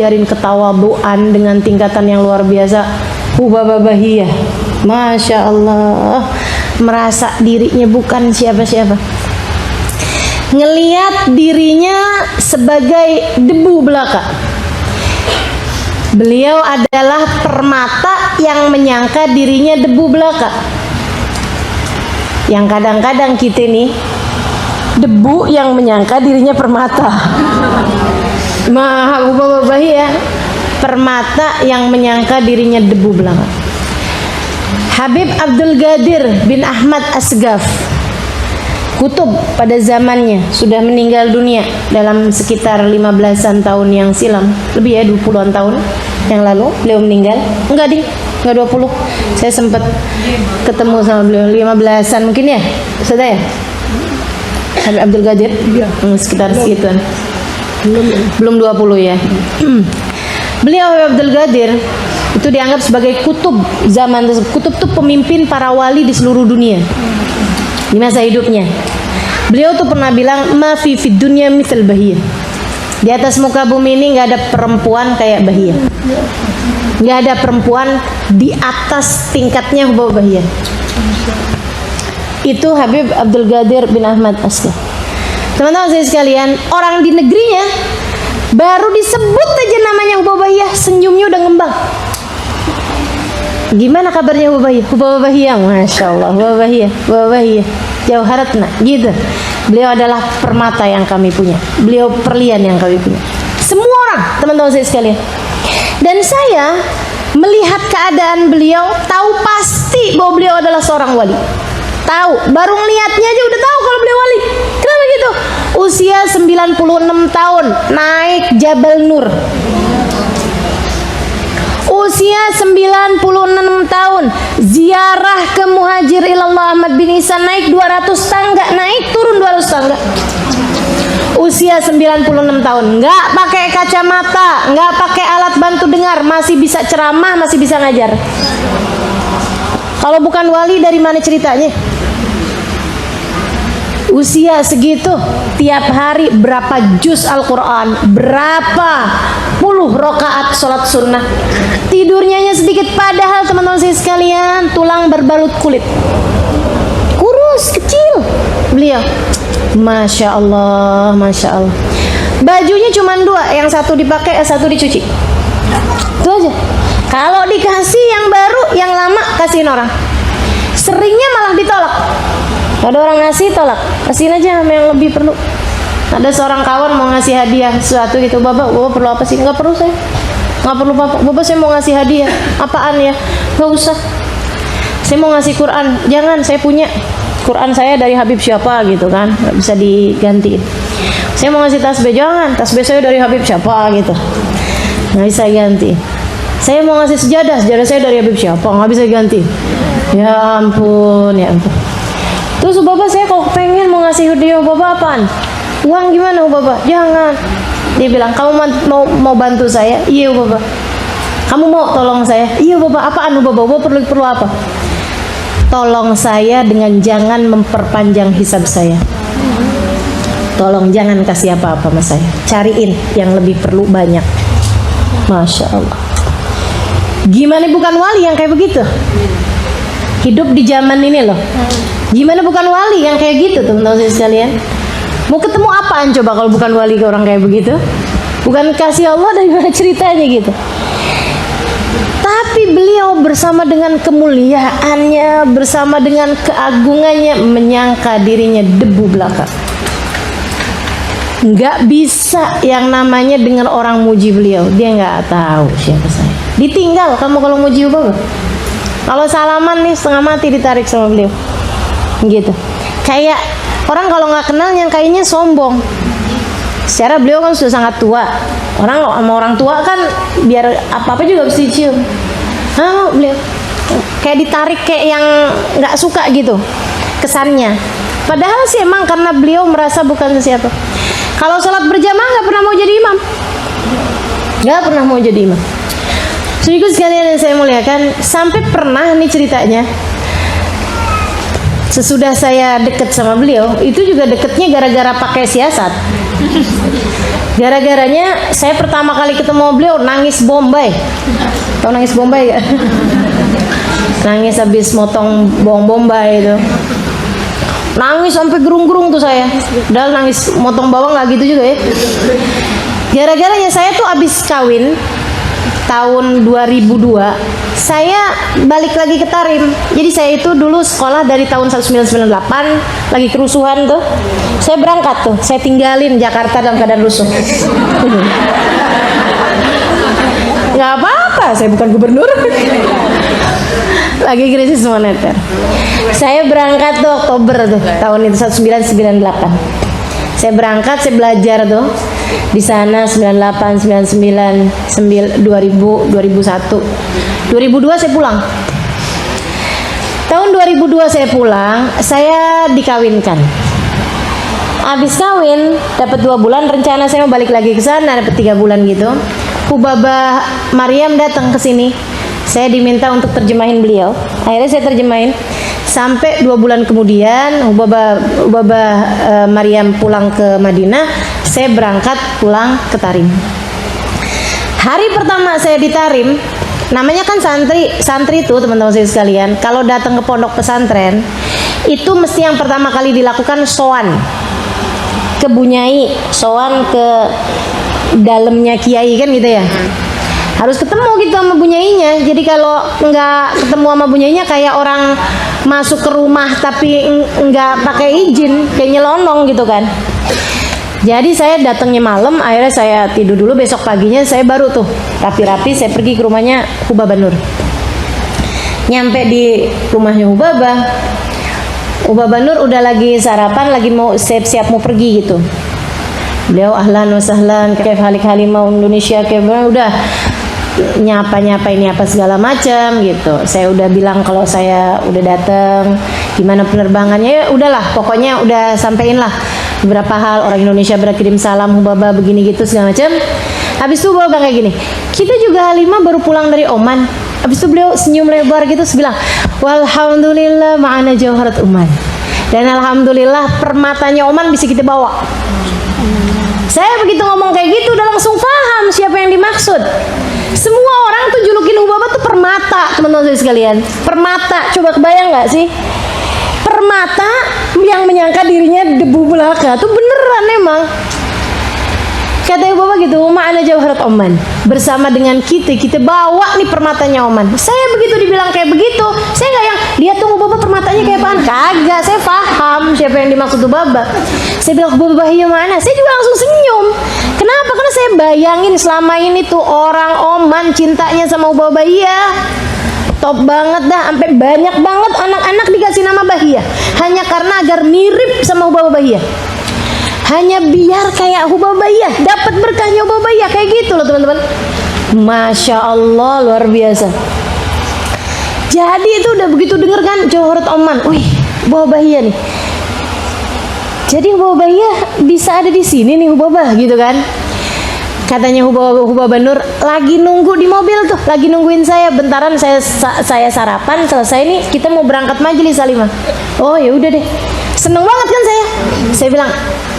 ngajarin ketawaduan dengan tingkatan yang luar biasa. Hubabah Bahiyah, Masya Allah, merasa dirinya bukan siapa-siapa, ngeliat dirinya sebagai debu belaka. Beliau adalah permata yang menyangka dirinya debu belaka. Yang kadang-kadang kita nih debu yang menyangka dirinya permata. Mahabubabahi ya, permata yang menyangka dirinya debu belaka. Habib Abdul Qadir bin Ahmad Asghaf, kutub pada zamannya, sudah meninggal dunia dalam sekitar 15-an tahun yang silam. Lebih ya, 20-an tahun yang lalu beliau meninggal. Enggak 20. Saya sempat ketemu sama beliau 15-an mungkin ya, sudah ya? Habib Abdul Qadir? Sekitar segituan. Belum 20 ya. Beliau Habib Abdul Qadir itu dianggap sebagai kutub zaman tersebut. Kutub itu pemimpin para wali di seluruh dunia di masa hidupnya. Beliau tuh pernah bilang, ma fi fid dunya mithal Bahiyah. Di atas muka bumi ini nggak ada perempuan kayak Bahiyah. Nggak ada perempuan di atas tingkatnya Hubabah Bahiyah. Itu Habib Abdul Qadir bin Ahmad Asghaf. Teman-teman saya sekalian, orang di negerinya baru disebut aja namanya Hubabah Bahiyah, senyumnya udah ngembang. Gimana kabarnya Hubabah Bahiyah? Masya Allah, Hubabah Bahiyah, Jauharatna, gitu. Beliau adalah permata yang kami punya, beliau perlian yang kami punya. Semua orang, teman-teman saya sekalian. Dan saya melihat keadaan beliau, tahu pasti bahwa beliau adalah seorang wali. Tahu, baru ngelihatnya aja udah tahu kalau beliau wali. Kenapa gitu? Usia 96 tahun, naik Jabal Nur. Usia 96 tahun, ziarah ke Muhajir Ilallah Ahmad bin Ihsan, naik 200 tangga, naik turun 200 tangga. Usia 96 tahun, nggak pakai kacamata, nggak pakai alat bantu dengar, masih bisa ceramah, masih bisa ngajar. Kalau bukan wali, dari mana ceritanya? Usia segitu, tiap hari berapa juz Al-Quran, berapa puluh rakaat sholat sunnah, tidurnya sedikit. Padahal teman-teman saya sekalian, tulang berbalut kulit, kurus, kecil beliau. Masya Allah, Masya Allah. Bajunya cuma 2, yang satu dipakai, yang satu dicuci. Itu aja. Kalau dikasih yang baru, yang lama kasihin orang. Seringnya malah ditolak. Ada orang ngasih, tolak. Kasihin aja sama yang lebih perlu. Ada seorang kawan mau ngasih hadiah sesuatu gitu, bapak perlu apa sih? Nggak perlu saya. Nggak perlu bapak saya mau ngasih hadiah. Apaan ya? Nggak usah. Saya mau ngasih Quran. Jangan, saya punya Quran saya dari Habib siapa gitu kan, nggak bisa digantiin. Saya mau ngasih tasbih. Jangan, tasbih saya dari Habib siapa gitu, nggak bisa ganti. Saya mau ngasih sejadah saya dari Habib siapa, nggak bisa ganti. Ya ampun, ya ampun. Terus bapak saya kalau pengen mau ngasih hadiah bapak apaan? Uang gimana bapak? Jangan. Dia bilang, kamu mau bantu saya? Iya bapak. Kamu mau tolong saya? Iya bapak. Apaan bapak perlu apa? Tolong saya dengan jangan memperpanjang hisab saya. Tolong jangan kasih apa-apa sama saya. Cariin yang lebih perlu banyak. Masya Allah. Gimana bukan wali yang kayak begitu? Hidup di zaman ini loh. Gimana bukan wali yang kayak gitu, teman-teman sekalian? Mau ketemu apaan coba kalau bukan wali ke orang kayak begitu? Bukan kasih Allah, dari mana ceritanya gitu? Tapi beliau bersama dengan kemuliaannya, bersama dengan keagungannya, menyangka dirinya debu belaka. Nggak bisa yang namanya dengan orang muji beliau. Dia nggak tahu siapa saya. Ditinggal kamu kalau muji bapak. Kalau salaman nih setengah mati ditarik sama beliau. Gitu. Kayak orang kalau nggak kenal yang kayaknya sombong. Secara beliau kan sudah sangat tua. Orang sama orang tua kan biar apa-apa juga mesti dicium. Beliau kayak ditarik, kayak yang nggak suka gitu kesannya. Padahal sih emang karena beliau merasa bukan siapa. Kalau sholat berjamaah nggak pernah mau jadi imam. Nggak pernah mau jadi imam. Saudaraku sekalian yang saya muliakan, sampai pernah nih ceritanya, Sesudah saya deket sama beliau, itu juga deketnya gara-gara pakai siasat. Gara-garanya saya pertama kali ketemu beliau nangis Bombay. Tahu nangis Bombay gak? Nangis habis motong bawang bombay itu. Nangis sampai gerung-gerung tuh saya. Padahal nangis motong bawang nggak gitu juga ya. Gara-garanya saya tuh habis kawin tahun 2002, saya balik lagi ke Tarim. Jadi saya itu dulu sekolah dari tahun 1998, lagi kerusuhan tuh. Saya berangkat tuh, saya tinggalin Jakarta dalam keadaan rusuh. Nggak apa-apa, saya bukan gubernur. Lagi krisis moneter. Saya berangkat tuh Oktober tuh tahun itu 1998. Saya berangkat, saya belajar tuh di sana 98, 99, 2000, 2001, 2002 saya pulang. Tahun 2002 saya pulang, saya dikawinkan. Habis kawin dapat 2 bulan, rencana saya mau balik lagi ke sana dapat 3 bulan gitu. Hubabah Maryam datang ke sini. Saya diminta untuk terjemahin beliau. Akhirnya saya terjemahin. Sampai 2 bulan kemudian Hubabah Maryam pulang ke Madinah, saya berangkat pulang ke Tarim. Hari pertama saya di Tarim, namanya kan santri itu teman-teman saya sekalian, kalau datang ke pondok pesantren itu mesti yang pertama kali dilakukan sowan ke Bunyai, sowan ke dalamnya kiai kan gitu ya. Harus ketemu gitu sama bunyainya. Jadi kalau nggak ketemu sama bunyainya kayak orang masuk ke rumah tapi nggak pakai izin, kayak nyelonong gitu kan. Jadi saya datangnya malam, akhirnya saya tidur dulu, besok paginya saya baru tuh rapi-rapi saya pergi ke rumahnya Hubabah Nur. Nyampe di rumahnya Hubabah Nur udah lagi sarapan, lagi mau siap-siap mau pergi gitu. Beliau ahlan wa sahlan, kayak halik halimah Indonesia, kayak udah nyapa ini apa segala macam gitu. Saya udah bilang kalau saya udah datang, gimana penerbangannya, ya udahlah pokoknya udah sampein lah beberapa hal, orang Indonesia berkirim salam Hubabah begini gitu segala macam. Habis itu Hubabah kayak gini, kita juga Halimah baru pulang dari Oman. Habis itu beliau senyum lebar gitu, bilang walhamdulillah ma'ana jawharat Oman, dan alhamdulillah permatanya Oman bisa kita bawa. Saya begitu ngomong kayak gitu udah langsung paham siapa yang dimaksud. Semua orang tuh julukin Hubabah tuh permata, teman-teman saya sekalian. Permata, coba kebayang nggak sih? Permata yang menyangka dirinya debu belaka tuh beneran emang. Kata Hubabah gitu, ma'ana jawharat Oman, bersama dengan kita bawa nih permatanya Oman. Saya begitu dibilang kayak begitu, saya nggak yang dia tuh Hubabah permatanya kayak apaan? Kagak, saya paham siapa yang dimaksud Hubabah. Saya bilang Hubabah iya mana? Saya juga langsung senyum. Kenapa? Karena saya bayangin selama ini tuh orang Oman cintanya sama Hubabah iya. Top banget dah, sampai banyak banget anak-anak dikasih nama Bahia hanya karena agar mirip sama Hubabah Bahia. Hanya biar kayak Hubabah Bahia, dapat berkahnya Hubabah Bahia, kayak gitu loh teman-teman. Masya Allah, luar biasa. Jadi itu udah begitu denger kan Jawharat Oman, wih Hubabah Bahia nih. Jadi Hubabah Bahia bisa ada di sini nih Hubabah gitu kan. Katanya Hubabah Nur lagi nunggu di mobil tuh, lagi nungguin saya. Bentaran saya sarapan selesai nih, kita mau berangkat majelis Halimah. Oh ya udah deh, seneng banget kan saya. Saya bilang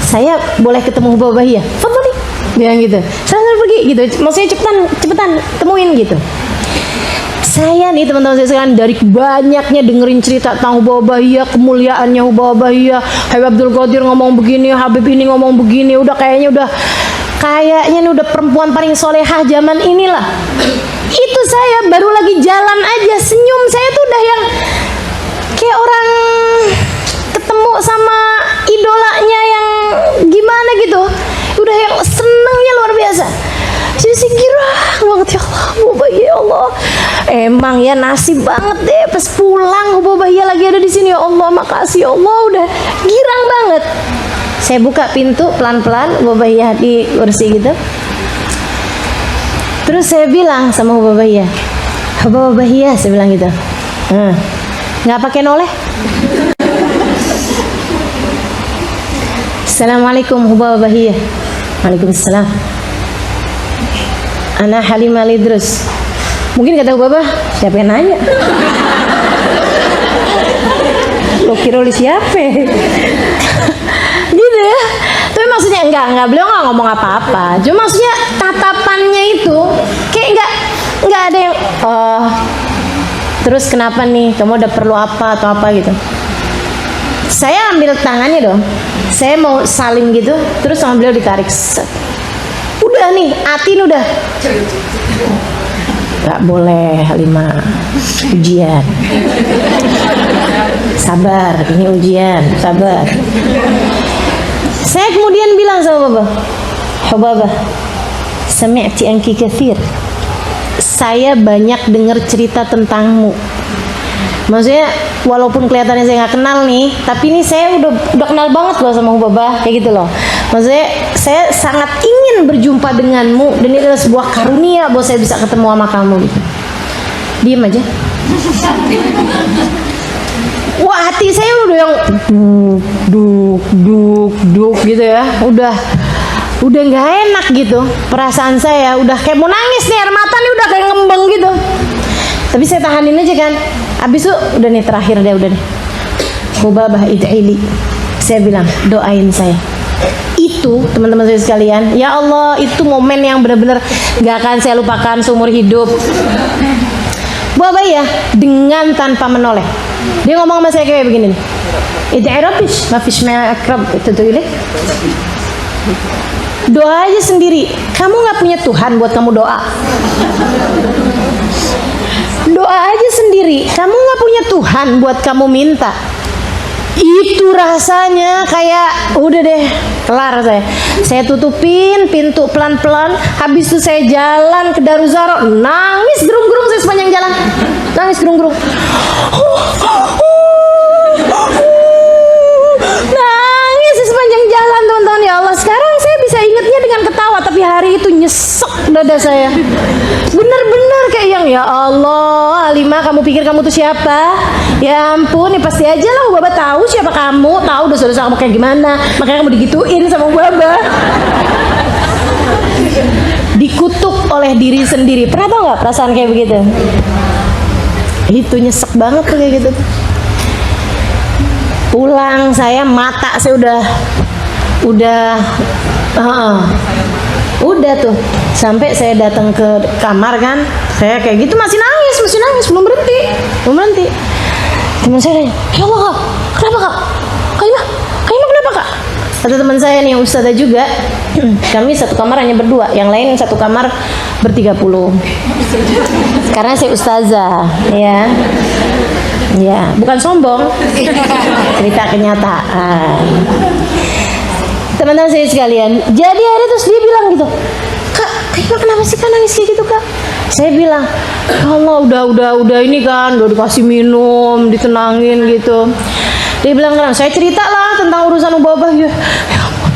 saya boleh ketemu Hubabah Bahia, fadhali, bilang gitu. Saya pergi gitu, maksudnya cepetan temuin gitu. Saya nih teman-teman saya sekalian, dari banyaknya dengerin cerita tentang Hubabah Bahia, kemuliaannya Hubabah Bahia, Habib Abdul Qadir ngomong begini, Habib ini ngomong begini, udah kayaknya ini udah perempuan paling solehah zaman inilah. Itu saya baru lagi jalan aja senyum, saya tuh udah yang kayak orang ketemu sama idolanya yang gimana gitu, udah yang senengnya luar biasa. Jadi girang banget, ya Allah Hubabah ya Allah, emang ya nasib banget deh pas pulang Hubabah Bahia lagi ada di sini. Ya Allah makasih ya Allah, udah girang banget. Saya buka pintu pelan-pelan, Hubabah Bahia di kursi gitu. Terus saya bilang sama Hubabah Bahia, Hubabah Bahia, saya bilang gitu, nggak pakai noleh. Assalamualaikum Hubabah Bahia. Waalaikumsalam. Ana Halimah Lidrus. Mungkin kata Hubabah, siapa yang nanya? Lo kira oleh siapa? Gitu ya. Tapi maksudnya enggak, beliau nggak ngomong apa-apa. Cuma maksudnya tatapannya itu kayak enggak ada yang terus kenapa nih, kamu udah perlu apa atau apa gitu. Saya ambil tangannya dong, saya mau salim gitu, terus sama beliau ditarik. Udah nih, Atin udah. Gak boleh Halimah, ujian. Sabar, ini ujian, sabar. Saya kemudian bilang sama Baba, Hubabah, sami'ti anki kathir. Saya banyak dengar cerita tentangmu. Maksudnya walaupun kelihatannya saya nggak kenal nih, tapi ini saya udah kenal banget loh sama Hubabah, kayak gitu loh. Maksudnya saya sangat ingin berjumpa denganmu dan ini adalah sebuah karunia bahwa saya bisa ketemu sama kamu gitu. Diam aja. Wah, hati saya udah yang duk gitu ya. Udah nggak enak gitu perasaan saya, udah kayak mau nangis nih, air mata nih udah kayak ngembang gitu. Tapi saya tahanin aja kan. Abis itu udah nih, terakhir deh, udah nih, Hubabah id'ili, saya bilang doain saya. Itu teman-teman saya sekalian, ya Allah, itu momen yang benar-benar nggak akan saya lupakan seumur hidup. Hubabah ya dengan tanpa menoleh, dia ngomong sama saya kayak begini nih, id'i rabbish mafish ma'akrab itu tuh ini. Doa aja sendiri. Kamu nggak punya Tuhan buat kamu doa. Doa aja sendiri. Kamu nggak punya Tuhan buat kamu minta. Itu rasanya kayak udah deh, kelar saya. Saya tutupin pintu pelan-pelan. Habis itu saya jalan ke Daruzaro, nangis gerung-gerung saya sepanjang jalan. Nangis gerung-gerung. Nangis sepanjang jalan, teman-teman. Ya Allah, sekarang saya bisa ingatnya dengan ketawa, tapi hari itu nyesek dada saya. Bener-bener kayak yang, ya Allah, Halimah, kamu pikir kamu tuh siapa? Ya ampun, ya pasti aja lah Hubabah tahu siapa kamu, tahu dosa-dosa kamu kayak gimana, makanya kamu digituin sama Hubabah. Dikutuk oleh diri sendiri. Pernah tau nggak perasaan kayak begitu? Itu nyesek banget tuh kayak gitu. Pulang saya, mata saya udah tuh, sampai saya datang ke kamar kan, saya kayak gitu masih nangis, belum berhenti. Teman saya nanya, ya Allah Kak, kenapa Kak? Kaimah kenapa Kak? Satu teman saya nih yang ustazah juga, kami satu kamar hanya berdua, yang lain satu kamar ber-30. Karena saya ustazah, ya, bukan sombong, cerita kenyataan. Teman-teman saya sekalian, jadi akhirnya terus dia bilang gitu, Kak, kenapa sih Kak nangis kayak gitu Kak? Saya bilang, ya Allah, udah ini kan, udah dikasih minum, ditenangin gitu. Dia bilang, saya cerita lah tentang urusan Hubabah ya.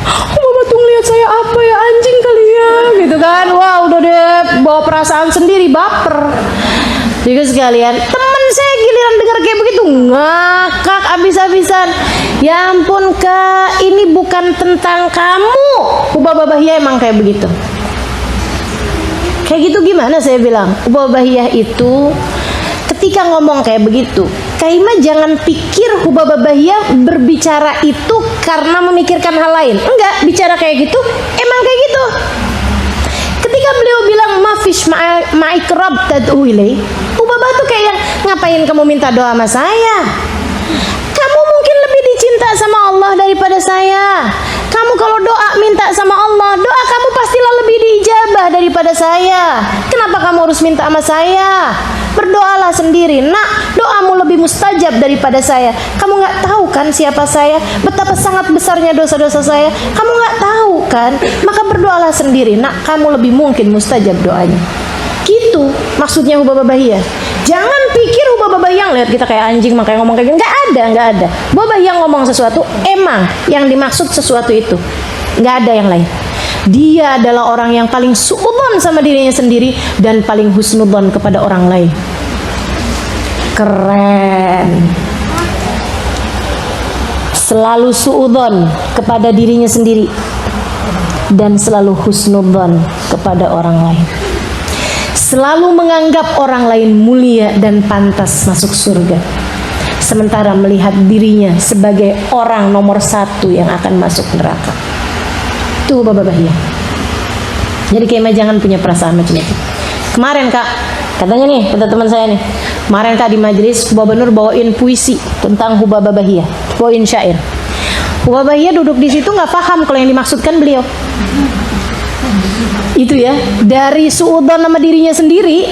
Hubabah tuh ngeliat saya apa ya, anjing kali ya, gitu kan. Wah, udah deh bawa perasaan sendiri, baper. Jadi sekalian, teman saya giliran dengar kayak begitu ngakak abis-abisan. Ya ampun Kak, ini bukan tentang kamu. Hubabah Bahiyah emang kayak begitu. Kayak gitu gimana saya bilang? Hubabah Bahiyah itu ketika ngomong kayak begitu, Kaimah jangan pikir Hubabah Bahiyah berbicara itu karena memikirkan hal lain. Enggak, bicara kayak gitu emang kayak gitu. Ketika beliau bilang mafish ma'ikrab tad'u ilai, Hubabah tuh kayak, ngapain kamu minta doa sama saya? Kamu mungkin lebih dicinta sama Allah daripada saya. Kamu kalau doa minta sama Allah, doa kamu pastilah lebih diijabah daripada saya. Kenapa kamu harus minta sama saya? Berdoalah sendiri, nak, doamu lebih mustajab daripada saya. Kamu nggak tahu kan siapa saya, betapa sangat besarnya dosa-dosa saya. Kamu nggak tahu kan, maka berdoalah sendiri, nak, kamu lebih mungkin mustajab doanya. Gitu maksudnya Hubabah Bahiyah. Jangan pikir Hubabah Bahiyah lihat kita kayak anjing makanya ngomong kayak gini. Nggak ada. Hubabah Bahiyah ngomong sesuatu, emang yang dimaksud sesuatu itu. Nggak ada yang lain. Dia adalah orang yang paling suudzon sama dirinya sendiri dan paling husnudzon kepada orang lain. Keren. Selalu suudzon kepada dirinya sendiri dan selalu husnudzon kepada orang lain. Selalu menganggap orang lain mulia dan pantas masuk surga. sementara melihat dirinya sebagai orang nomor 1 yang akan masuk neraka. Itu Hubabah Bahiyah. Jadi Kiai jangan punya perasaan macam itu. Kemarin Kak, katanya nih, kata teman saya nih, kemarin Kak di majelis Hubabah Nur bawain puisi tentang Hubabah Bahiyah, bawain syair. Hubabah Bahiyah duduk di situ nggak paham kalau yang dimaksudkan beliau. Itu ya, dari suudzon nama dirinya sendiri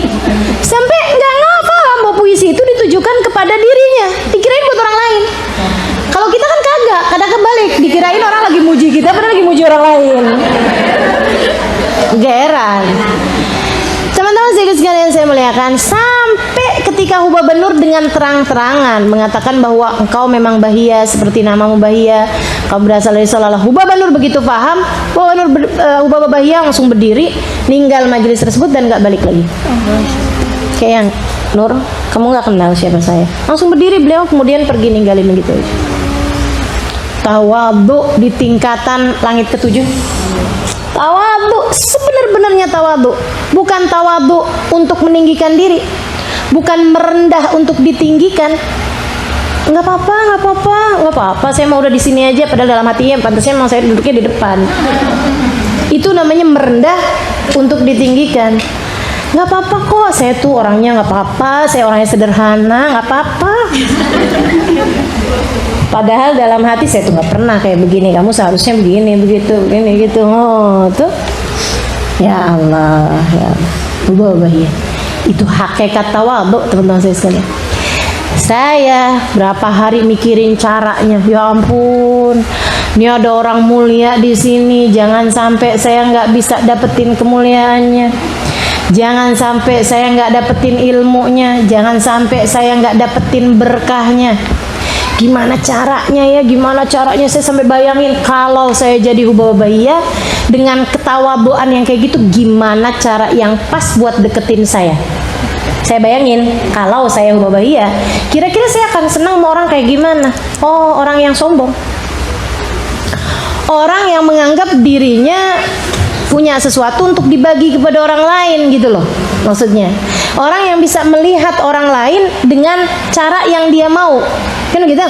sampai nggak paham bahwa puisi itu ditujukan kepada dirinya, dikirain buat orang lain. Kalau kita kan kagak, kadang kebalik, dikirain orang lagi muji kita padahal lagi muji orang lain. Geran. Teman-teman sekalian saya muliakan, sampai ketika Hubabah Nur dengan terang-terangan mengatakan bahwa engkau memang Bahiyah seperti namamu Bahiyah, kau berasal dari Salalah. Hubabah Nur begitu paham, Hubabah Bahiyah langsung berdiri, ninggal majelis tersebut dan nggak balik lagi. Kayak yang Nur, kamu nggak kenal siapa saya. Langsung berdiri beliau, kemudian pergi ninggalin begitu aja. Tawadhu di tingkatan langit ke-7. Tawadhu, sebenar-benarnya tawadhu, bukan tawadhu untuk meninggikan diri, bukan merendah untuk ditinggikan. Nggak apa-apa, saya mau udah di sini aja, padahal dalam hatinya pantasnya memang saya duduknya di depan. Itu namanya merendah untuk ditinggikan. Nggak apa-apa kok, saya tuh orangnya nggak apa-apa, saya orangnya sederhana, nggak apa-apa. Padahal dalam hati saya tuh nggak pernah kayak begini, kamu seharusnya begini, begitu, begini, gitu. Oh, tuh, ya Allah, ya Hubabah Bahiyah. Itu hakikat tawadhu, teman-teman saya sekalian. Saya berapa hari mikirin caranya, ya ampun, ini ada orang mulia di sini, jangan sampai saya nggak bisa dapetin kemuliaannya. Jangan sampai saya nggak dapetin ilmunya, jangan sampai saya nggak dapetin berkahnya. Gimana caranya ya? Gimana caranya? Saya sampai bayangin kalau saya jadi Hubabah Bahiyah dengan ketawaduan yang kayak gitu, gimana cara yang pas buat deketin saya? Saya bayangin kalau saya Hubabah Bahiyah, kira-kira saya akan senang sama orang kayak gimana? Oh, orang yang sombong, orang yang menganggap dirinya punya sesuatu untuk dibagi kepada orang lain gitu loh, maksudnya orang yang bisa melihat orang lain dengan cara yang dia mau, kan gitu.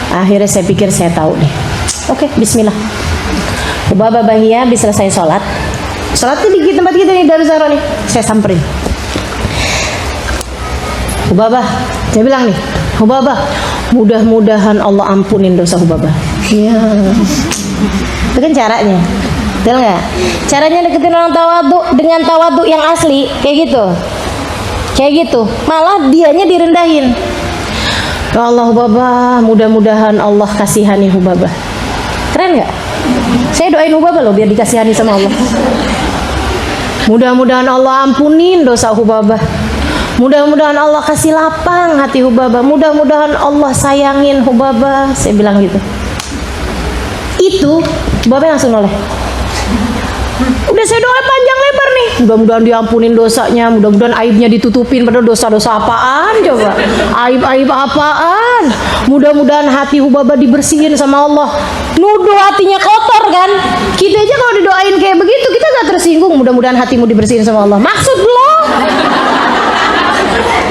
Akhirnya saya pikir saya tahu deh. Oke, bismillah. Hubabah Bahiyah habis selesai sholat tuh di tempat kita nih, Darussalam nih, saya samperin Hubabah, saya bilang nih, Hubabah, mudah-mudahan Allah ampunin dosa Hubabah. Iya, itu kan caranya. Betul nggak? Caranya deketin orang tawadhu dengan tawadhu yang asli, kayak gitu. Malah dianya direndahin. Ya Allah Hubabah, mudah-mudahan Allah kasihani Hubabah. Keren nggak? Saya doain Hubabah loh biar dikasihani sama Allah. Mudah-mudahan Allah ampunin dosa Hubabah. Mudah-mudahan Allah kasih lapang hati Hubabah. Mudah-mudahan Allah sayangin Hubabah. Saya bilang gitu. Itu Hubabah langsung noleh. Udah saya doa panjang lebar nih, mudah-mudahan diampunin dosanya, mudah-mudahan aibnya ditutupin. Padahal dosa-dosa apaan coba, aib-aib apaan, mudah-mudahan hati Hubabah dibersihin sama Allah. Nuduh hatinya kotor kan, kita aja kalau didoain kayak begitu kita gak tersinggung, mudah-mudahan hatimu dibersihin sama Allah. Maksud lo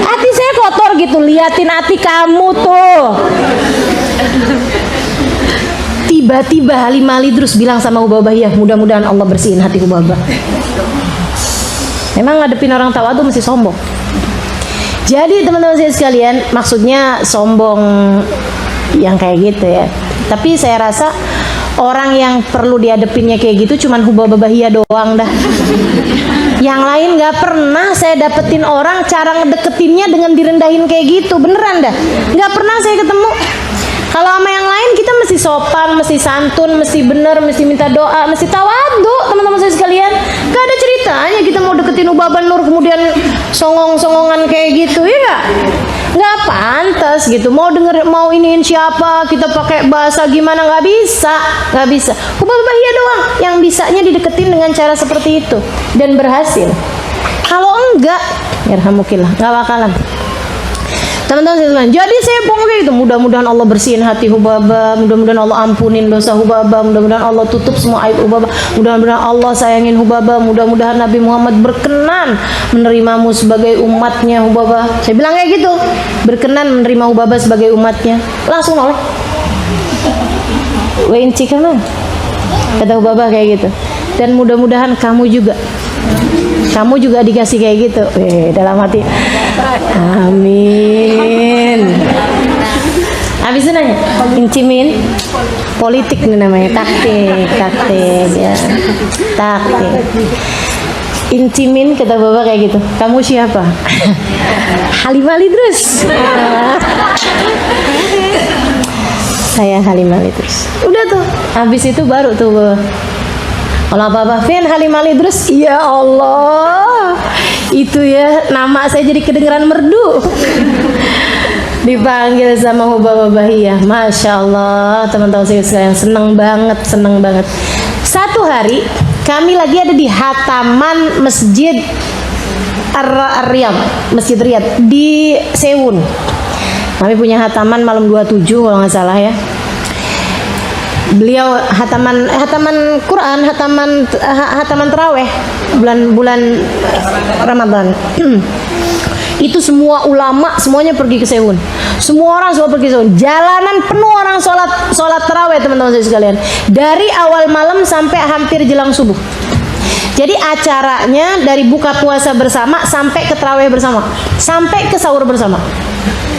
hati saya kotor gitu, liatin hati kamu tuh. Tiba-tiba Halim Idrus bilang sama Hubabah Bahiyah, mudah-mudahan Allah bersihin hati Hubabah. Memang ngadepin orang tawadhu mesti sombong. Jadi teman-teman saya sekalian, maksudnya sombong yang kayak gitu ya. Tapi saya rasa orang yang perlu dihadepinnya kayak gitu cuman Hubabah Bahiyah doang dah. Yang lain nggak pernah saya dapetin orang cara ngedeketinnya dengan direndahin kayak gitu, beneran dah. Nggak pernah saya ketemu. Kalau sama yang lain kita mesti sopan, mesti santun, mesti bener, mesti minta doa, mesti tawadhu, teman-teman saya sekalian. Gak ada ceritanya kita mau deketin Hubabah Nur kemudian songong-songongan kayak gitu, ya nggak? Nggak pantas gitu. Mau denger, mau iniin siapa, kita pakai bahasa gimana, nggak bisa. Hubabah Bahiyah doang yang bisanya dideketin dengan cara seperti itu dan berhasil. Kalau enggak, yarhamukillah, nggak bakalan. Teman-teman, jadi saya pokoknya itu mudah-mudahan Allah bersihin hati Hubabah, mudah-mudahan Allah ampunin dosa Hubabah, mudah-mudahan Allah tutup semua aib Hubabah, mudah-mudahan Allah sayangin Hubabah, mudah-mudahan Nabi Muhammad berkenan menerimamu sebagai umatnya Hubabah. Saya bilang kayak gitu, berkenan menerima Hubabah sebagai umatnya. Langsung noleh. Wenci kan? Kata Hubabah kayak gitu. Dan mudah-mudahan kamu juga dikasih kayak gitu. Dalam hati, amin. Habis itu nanya, incimin politik nih namanya, taktik ya, taktik. Incimin kata Bapak kayak gitu. Kamu siapa? Halimah Idrus. Saya Halimah Idrus. Udah tuh. Habis itu baru tuh Bapak. Kalau apa-apa, Vin Halimah Idrus, ya Allah, itu ya nama saya jadi kedengeran merdu. Dipanggil sama Hubabah Bahiyah, masya Allah, teman-teman saya sekalian, seneng banget. Satu hari kami lagi ada di hataman Masjid Ar-Riyadh, Masjid Riyadh di Sewun. Kami punya hataman malam 27 kalau nggak salah ya. Beliau hataman Quran, hataman taraweh bulan Ramadan. Itu semua ulama semuanya pergi ke Sewun. Semua orang pergi ke Sewun. Jalanan penuh orang sholat taraweh teman-teman saya sekalian. Dari awal malam sampai hampir jelang subuh. Jadi acaranya dari buka puasa bersama sampai ke taraweh bersama, sampai ke sahur bersama.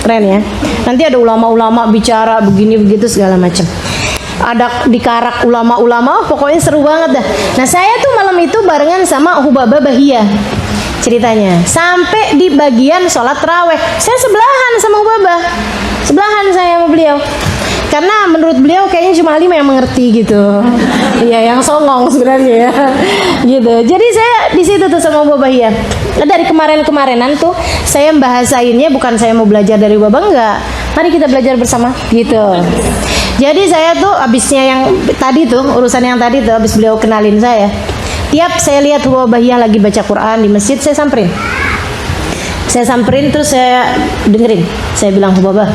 Keren ya. Nanti ada ulama-ulama bicara begini begitu segala macam. Ada dikarak ulama-ulama, pokoknya seru banget dah. Nah saya tuh malam itu barengan sama Hubabah Bahiyah ceritanya. Sampai di bagian sholat taraweh, saya sebelahan sama Hubabah, sebelahan saya sama beliau. Karena menurut beliau kayaknya cuma Halimah yang mengerti gitu. Iya, yang songong sebenarnya ya. Gitu. Jadi saya di situ tuh sama Hubabah Bahiyah. Dari kemarin-kemarinan tuh saya bahasainnya bukan saya mau belajar dari Hubabah, enggak. Mari kita belajar bersama gitu. Jadi saya tuh abisnya yang tadi tuh, urusan yang tadi tuh, abis beliau kenalin saya, tiap saya lihat Hubabah Bahiyah lagi baca Quran di masjid, saya samperin terus saya dengerin. Saya bilang, Hubabah,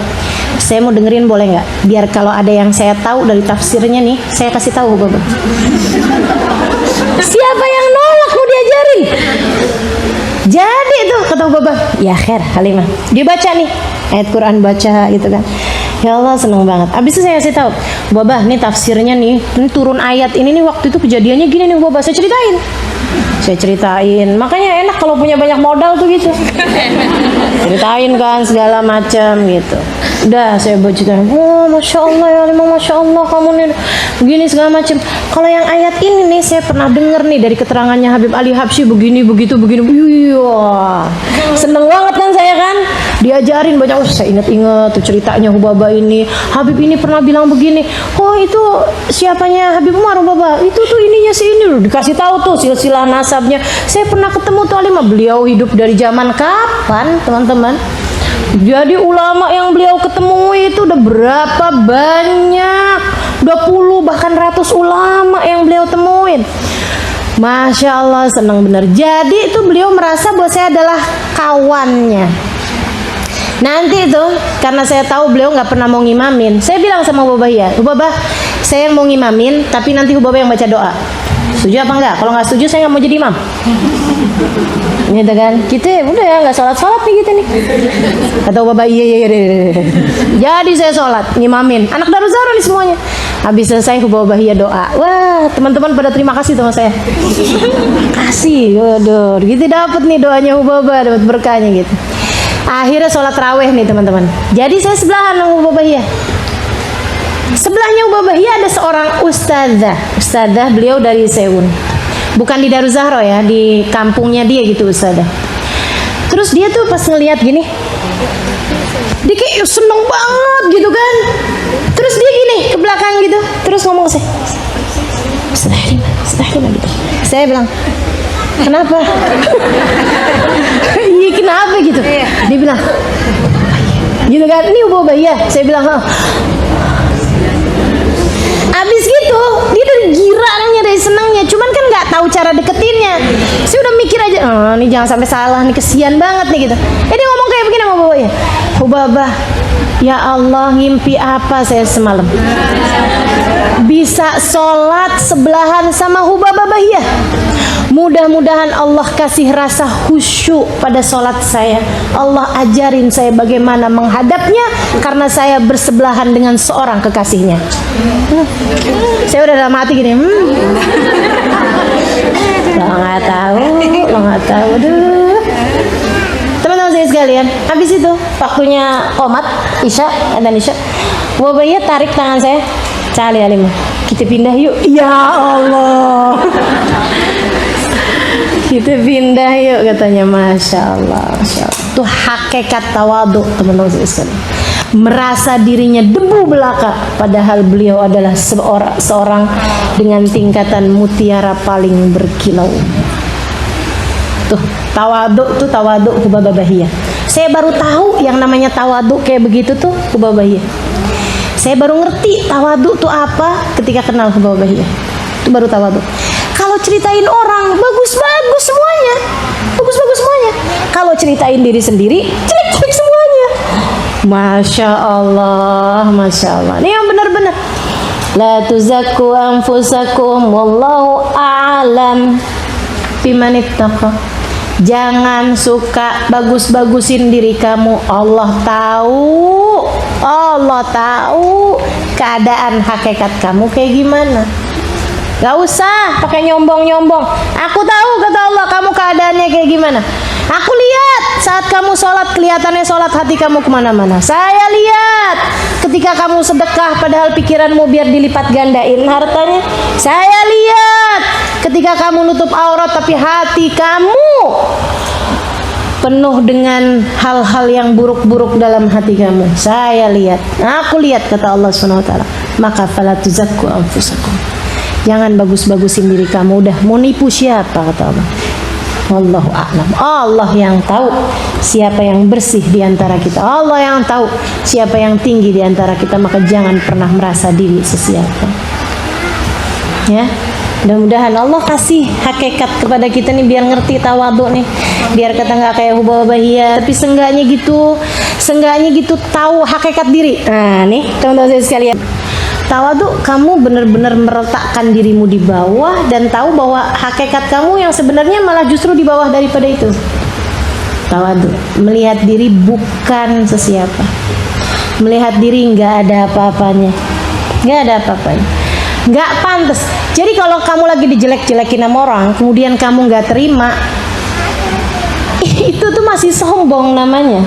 saya mau dengerin boleh nggak? Biar kalau ada yang saya tahu dari tafsirnya nih, saya kasih tahu Hubabah. Siapa yang nolak mau diajarin? Jadi tuh kata Hubabah, ya khair Halimah, dia baca nih ayat Quran, baca gitu kan. Ya Allah, seneng banget. Abis itu saya kasih tahu, Hubabah, nih tafsirnya nih, ini turun ayat ini nih, waktu itu kejadiannya gini nih Hubabah. Saya ceritain. Makanya enak kalau punya banyak modal tuh gitu. Ceritain kan segala macam gitu. Udah saya bacakan. Oh, masya Allah ya Halimah, masya Allah kamu nih begini segala macam. Kalau yang ayat ini nih saya pernah dengar nih dari keterangannya Habib Ali Habsyi begini begitu begini. Wah, seneng banget kan saya kan. Diajarin banyak. Saya ingat tuh ceritanya Hubabah ini. Habib ini pernah bilang begini. Oh itu siapanya Habib Umar Hubabah. Itu tuh ininya si ini loh. Dikasih tahu tuh silsilah nasabnya. Saya pernah ketemu tuh Halimah. Beliau hidup dari zaman kapan teman-teman? Jadi ulama yang beliau ketemu itu udah berapa banyak, 20 bahkan ratus ulama yang beliau temuin. Masya Allah, senang bener. Jadi itu beliau merasa bahwa saya adalah kawannya. Nanti itu karena saya tahu beliau nggak pernah mau ngimamin, saya bilang sama Hubabah, ya Hubabah, saya mau ngimamin tapi nanti Hubabah yang baca doa. Setuju apa enggak? Kalau nggak setuju saya nggak mau jadi imam. Gitu kan? Gitu ya, udah ya nggak sholat nih gitu nih. Kata Hubabah, iya. Jadi saya sholat, ngimamin. Anak Darul Zahra nih semuanya. Habis selesai Hubabah Bahiyah doa. Wah, teman-teman pada terima kasih sama saya. Kasih, waduh, gitu dapat nih doanya Hubabah, dapat berkahnya gitu. Akhirnya sholat raweh nih teman-teman. Jadi saya sebelahan sama Hubabah Bahiyah. Sebelahnya Hubabah Bahiyah ada seorang ustadzah beliau dari Sewun, bukan di Darul Zahra ya, di kampungnya dia gitu ustadzah. Terus dia tuh pas ngelihat gini, dia kayak seneng banget gitu kan. Terus dia gini ke belakang gitu, terus ngomong ke saya, Ustadzah gitu. Saya bilang, kenapa? Iya kenapa gitu? Dia bilang, gitu kan, ini Hubabah Bahiyah. Saya bilang, abis gitu dia udah giranya, dari senangnya, cuman kan nggak tahu cara deketinnya. Saya udah mikir aja, ini jangan sampai salah nih, kesian banget nih gitu. Dia ngomong kayak begini sama Hubabah Bahiyah, Hubabah, ya Allah, ngimpi apa saya semalam? Bisa sholat sebelahan sama Hubabah Bahiyah. Mudah-mudahan Allah kasih rasa khusyuk pada sholat saya. Allah ajarin saya bagaimana menghadapnya, karena saya bersebelahan dengan seorang kekasihnya. Saya udah dalam hati gini, lo nggak tahu, aduh. Teman-teman saya sekalian, habis itu waktunya qomat Isya, dan Isya, Wabaya tarik tangan saya, cali alimah, kita pindah yuk. Ya Allah, kita pindah yuk katanya. Masya Allah, Masya Allah. Itu hakikat tawadhu, teman-teman saya sekalian. Merasa dirinya debu belaka, padahal beliau adalah seorang dengan tingkatan mutiara paling berkilau. Tuh, tawadhu Hubabah Bahiyah. Saya baru tahu yang namanya tawadhu kayak begitu tuh Hubabah Bahiyah. Saya baru ngerti tawadhu tuh apa ketika kenal Hubabah Bahiyah. Itu baru tawadhu. Kalau ceritain orang bagus-bagus semuanya, bagus-bagus semuanya. Kalau ceritain diri sendiri jelek-jelek semuanya. Masya Allah, Masya Allah. Ini yang benar-benar. La tuzakku anfusakum wallahu a'lam bimanittaqa. Jangan suka bagus-bagusin diri kamu. Allah tahu keadaan hakikat kamu kayak gimana. Gak usah pakai nyombong-nyombong. Aku tahu kata Allah kamu keadaannya kayak gimana. Aku lihat saat kamu sholat, kelihatannya sholat, hati kamu kemana-mana. Saya lihat ketika kamu sedekah, padahal pikiranmu biar dilipat gandain hartanya. Saya lihat ketika kamu nutup aurat, tapi hati kamu penuh dengan hal-hal yang buruk-buruk dalam hati kamu. Saya lihat, aku lihat kata Allah SWT. Maka fala tuzakku anfusakum. Jangan bagus-bagusin diri kamu. Udah mau nipu siapa kata Allah. Wallahu a'lam. Allah yang tahu siapa yang bersih di antara kita. Allah yang tahu siapa yang tinggi di antara kita. Maka jangan pernah merasa diri sesiapa. Ya, mudah-mudahan Allah kasih hakikat kepada kita nih, biar ngerti tawadhu nih, biar kata nggak kayak Hubabah Bahiyah, tapi seenggaknya gitu tahu hakikat diri. Nah nih teman-teman saya sekalian, tawadhu kamu benar-benar meletakkan dirimu di bawah dan tahu bahwa hakikat kamu yang sebenarnya malah justru di bawah daripada itu. Tawadhu, melihat diri bukan sesiapa, melihat diri nggak ada apa-apanya, nggak pantas. Jadi kalau kamu lagi dijelek-jelekin sama orang, kemudian kamu nggak terima, itu tuh masih sombong namanya.